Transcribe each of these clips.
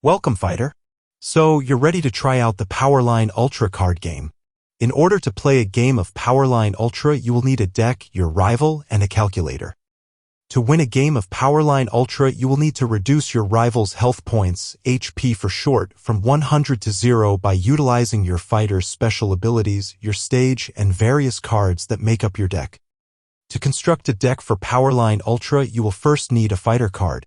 Welcome, fighter. So, you're ready to try out the Powerline Ultra card game. In order to play a game of Powerline Ultra, you will need a deck, your rival, and a calculator. To win a game of Powerline Ultra, you will need to reduce your rival's health points, HP for short, from 100 to 0 by utilizing your fighter's special abilities, your stage, and various cards that make up your deck. To construct a deck for Powerline Ultra, you will first need a fighter card.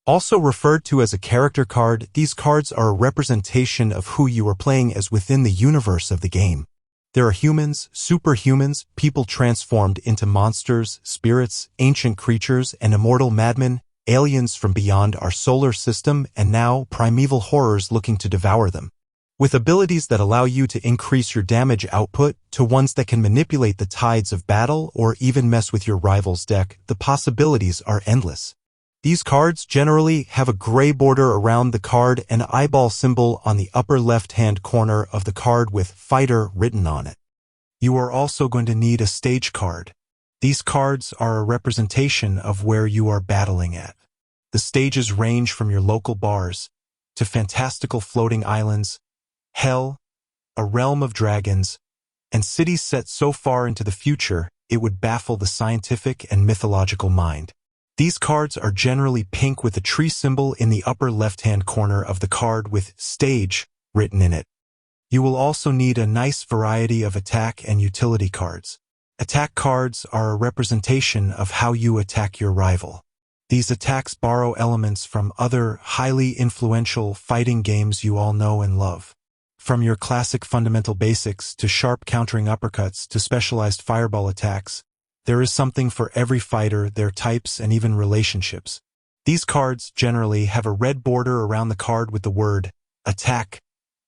Also referred to as a character card, these cards are a representation of who you are playing as within the universe of the game. There are humans, superhumans, people transformed into monsters, spirits, ancient creatures, and immortal madmen, aliens from beyond our solar system, and now primeval horrors looking to devour them. With abilities that allow you to increase your damage output, to ones that can manipulate the tides of battle or even mess with your rival's deck, the possibilities are endless. These cards generally have a gray border around the card and eyeball symbol on the upper left-hand corner of the card with Fighter written on it. You are also going to need a stage card. These cards are a representation of where you are battling at. The stages range from your local bars to fantastical floating islands, hell, a realm of dragons, and cities set so far into the future it would baffle the scientific and mythological mind. These cards are generally pink with a tree symbol in the upper left-hand corner of the card with Stage written in it. You will also need a nice variety of attack and utility cards. Attack cards are a representation of how you attack your rival. These attacks borrow elements from other highly influential fighting games you all know and love. From your classic fundamental basics to sharp countering uppercuts to specialized fireball attacks, there is something for every fighter, their types, and even relationships. These cards generally have a red border around the card with the word Attack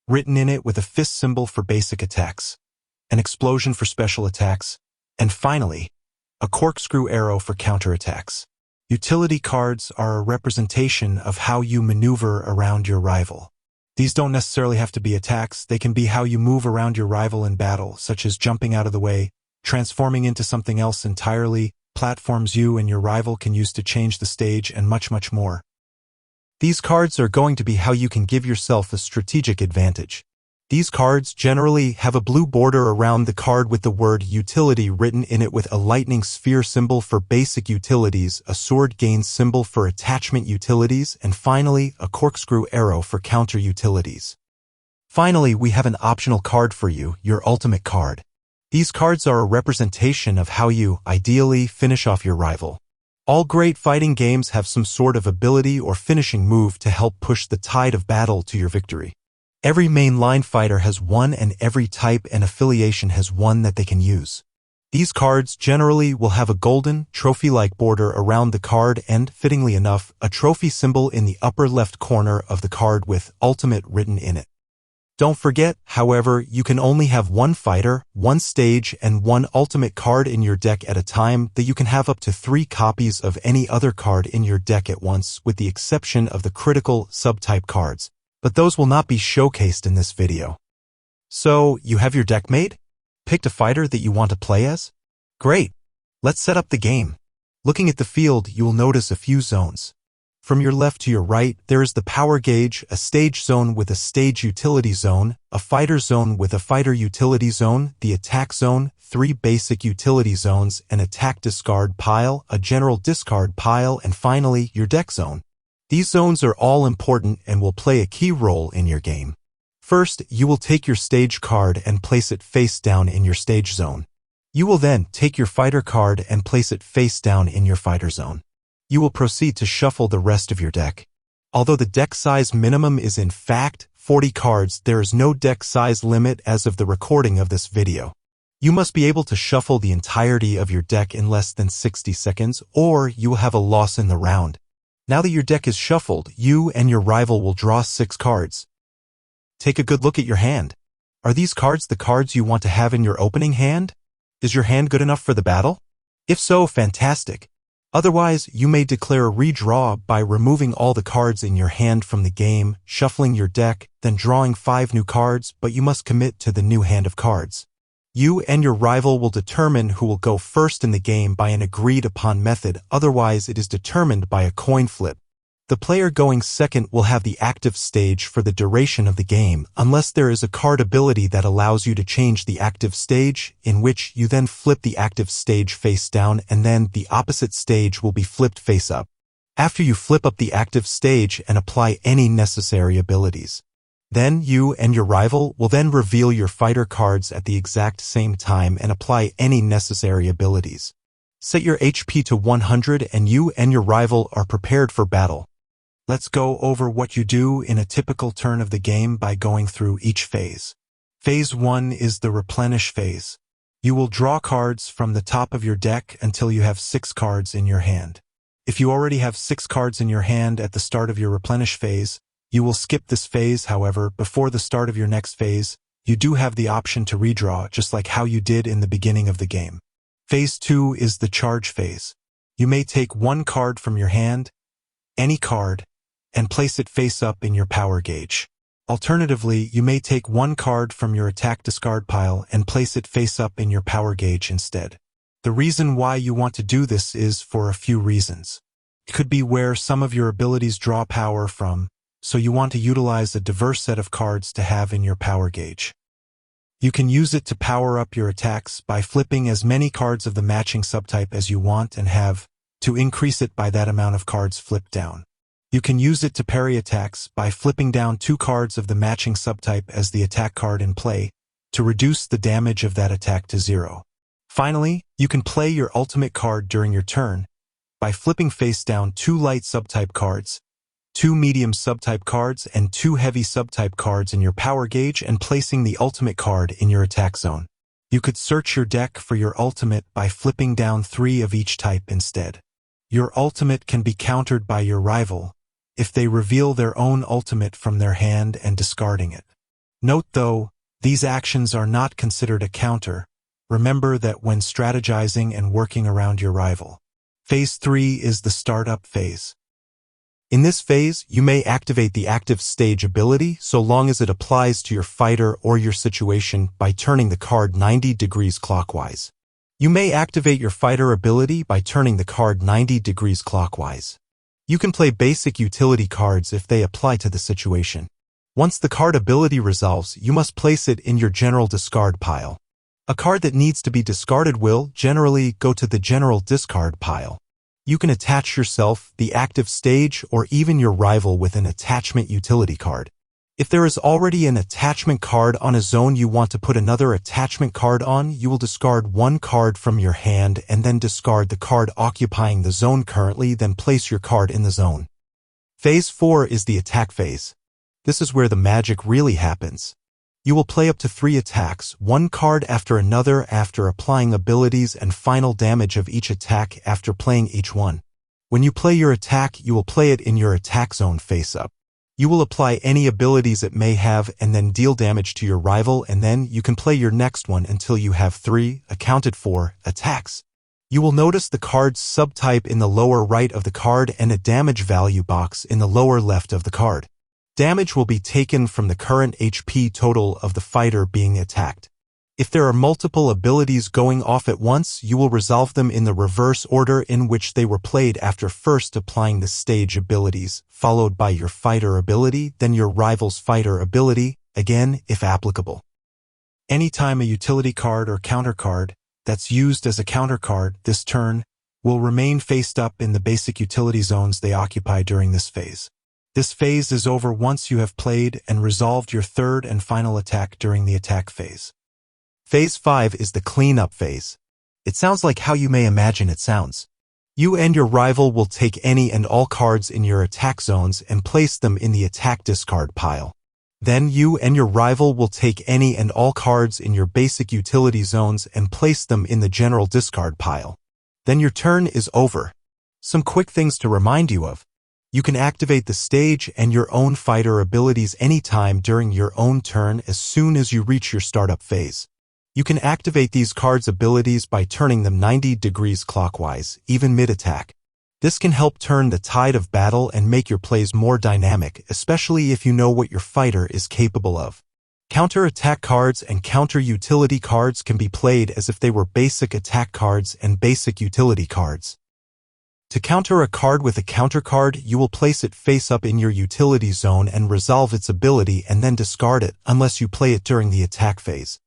written in it with a fist symbol for basic attacks, an explosion for special attacks, and finally, a corkscrew arrow for counterattacks. Utility cards are a representation of how you maneuver around your rival. These don't necessarily have to be attacks, they can be how you move around your rival in battle, such as jumping out of the way, transforming into something else entirely, platforms you and your rival can use to change the stage, and much, much more. These cards are going to be how you can give yourself a strategic advantage. These cards generally have a blue border around the card with the word Utility written in it with a lightning sphere symbol for basic utilities, a sword gain symbol for attachment utilities, and finally, a corkscrew arrow for counter utilities. Finally, we have an optional card for you, your ultimate card. These cards are a representation of how you, ideally, finish off your rival. All great fighting games have some sort of ability or finishing move to help push the tide of battle to your victory. Every mainline fighter has one and every type and affiliation has one that they can use. These cards generally will have a golden, trophy-like border around the card and, fittingly enough, a trophy symbol in the upper left corner of the card with Ultimate written in it. Don't forget, however, you can only have one fighter, one stage, and one ultimate card in your deck at a time, that you can have up to 3 copies of any other card in your deck at once, with the exception of the critical subtype cards, but those will not be showcased in this video. So, you have your deck made? Picked a fighter that you want to play as? Great! Let's set up the game. Looking at the field, you will notice a few zones. From your left to your right, there is the power gauge, a stage zone with a stage utility zone, a fighter zone with a fighter utility zone, the attack zone, 3 basic utility zones, an attack discard pile, a general discard pile, and finally, your deck zone. These zones are all important and will play a key role in your game. First, you will take your stage card and place it face down in your stage zone. You will then take your fighter card and place it face down in your fighter zone. You will proceed to shuffle the rest of your deck. Although the deck size minimum is in fact 40 cards, there is no deck size limit as of the recording of this video. You must be able to shuffle the entirety of your deck in less than 60 seconds, or you will have a loss in the round. Now that your deck is shuffled, you and your rival will draw 6 cards. Take a good look at your hand. Are these cards the cards you want to have in your opening hand? Is your hand good enough for the battle? If so, fantastic. Otherwise, you may declare a redraw by removing all the cards in your hand from the game, shuffling your deck, then drawing 5 new cards, but you must commit to the new hand of cards. You and your rival will determine who will go first in the game by an agreed-upon method, otherwise it is determined by a coin flip. The player going second will have the active stage for the duration of the game unless there is a card ability that allows you to change the active stage, in which you then flip the active stage face down and then the opposite stage will be flipped face up. After you flip up the active stage and apply any necessary abilities, then you and your rival will then reveal your fighter cards at the exact same time and apply any necessary abilities. Set your HP to 100 and you and your rival are prepared for battle. Let's go over what you do in a typical turn of the game by going through each phase. Phase 1 is the replenish phase. You will draw cards from the top of your deck until you have 6 cards in your hand. If you already have 6 cards in your hand at the start of your replenish phase, you will skip this phase. However, before the start of your next phase, you do have the option to redraw, just like how you did in the beginning of the game. Phase 2 is the charge phase. You may take 1 card from your hand, any card, and place it face up in your power gauge. Alternatively, you may take 1 card from your attack discard pile and place it face up in your power gauge instead. The reason why you want to do this is for a few reasons. It could be where some of your abilities draw power from, so you want to utilize a diverse set of cards to have in your power gauge. You can use it to power up your attacks by flipping as many cards of the matching subtype as you want and have to increase it by that amount of cards flipped down. You can use it to parry attacks by flipping down 2 cards of the matching subtype as the attack card in play to reduce the damage of that attack to 0. Finally, you can play your ultimate card during your turn by flipping face down 2 light subtype cards, 2 medium subtype cards, and 2 heavy subtype cards in your power gauge and placing the ultimate card in your attack zone. You could search your deck for your ultimate by flipping down 3 of each type instead. Your ultimate can be countered by your rival if they reveal their own ultimate from their hand and discarding it. Note though, these actions are not considered a counter. Remember that when strategizing and working around your rival. Phase 3 is the startup phase. In this phase, you may activate the active stage ability so long as it applies to your fighter or your situation by turning the card 90 degrees clockwise. You may activate your fighter ability by turning the card 90 degrees clockwise. You can play basic utility cards if they apply to the situation. Once the card ability resolves, you must place it in your general discard pile. A card that needs to be discarded will generally go to the general discard pile. You can attach yourself, the active stage, or even your rival with an attachment utility card. If there is already an attachment card on a zone you want to put another attachment card on, you will discard 1 card from your hand and then discard the card occupying the zone currently, then place your card in the zone. Phase 4 is the attack phase. This is where the magic really happens. You will play up to 3 attacks, 1 card after another after applying abilities and final damage of each attack after playing each one. When you play your attack, you will play it in your attack zone face up. You will apply any abilities it may have and then deal damage to your rival, and then you can play your next one until you have 3, accounted for, attacks. You will notice the card's subtype in the lower right of the card and a damage value box in the lower left of the card. Damage will be taken from the current HP total of the fighter being attacked. If there are multiple abilities going off at once, you will resolve them in the reverse order in which they were played after first applying the stage abilities, followed by your fighter ability, then your rival's fighter ability, again, if applicable. Anytime a utility card or counter card that's used as a counter card this turn will remain faced up in the basic utility zones they occupy during this phase. This phase is over once you have played and resolved your third and final attack during the attack phase. Phase 5 is the cleanup phase. It sounds like how you may imagine it sounds. You and your rival will take any and all cards in your attack zones and place them in the attack discard pile. Then you and your rival will take any and all cards in your basic utility zones and place them in the general discard pile. Then your turn is over. Some quick things to remind you of. You can activate the stage and your own fighter abilities anytime during your own turn as soon as you reach your startup phase. You can activate these cards' abilities by turning them 90 degrees clockwise, even mid-attack. This can help turn the tide of battle and make your plays more dynamic, especially if you know what your fighter is capable of. Counter-attack cards and counter-utility cards can be played as if they were basic attack cards and basic utility cards. To counter a card with a counter card, you will place it face up in your utility zone and resolve its ability and then discard it unless you play it during the attack phase.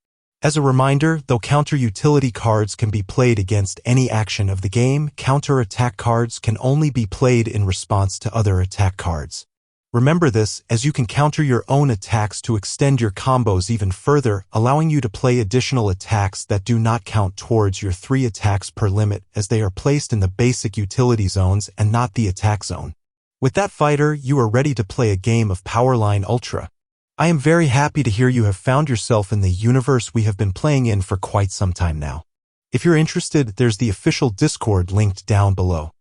As a reminder, though counter utility cards can be played against any action of the game, counter attack cards can only be played in response to other attack cards. Remember this, as you can counter your own attacks to extend your combos even further, allowing you to play additional attacks that do not count towards your 3 attacks per limit, as they are placed in the basic utility zones and not the attack zone. With that, fighter, you are ready to play a game of Powerline Ultra. I am very happy to hear you have found yourself in the universe we have been playing in for quite some time now. If you're interested, there's the official Discord linked down below.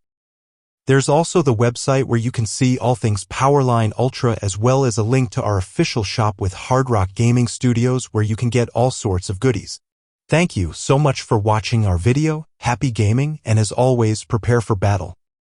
There's also the website where you can see all things Powerline Ultra, as well as a link to our official shop with Hard Rock Gaming Studios where you can get all sorts of goodies. Thank you so much for watching our video, happy gaming, and as always, prepare for battle.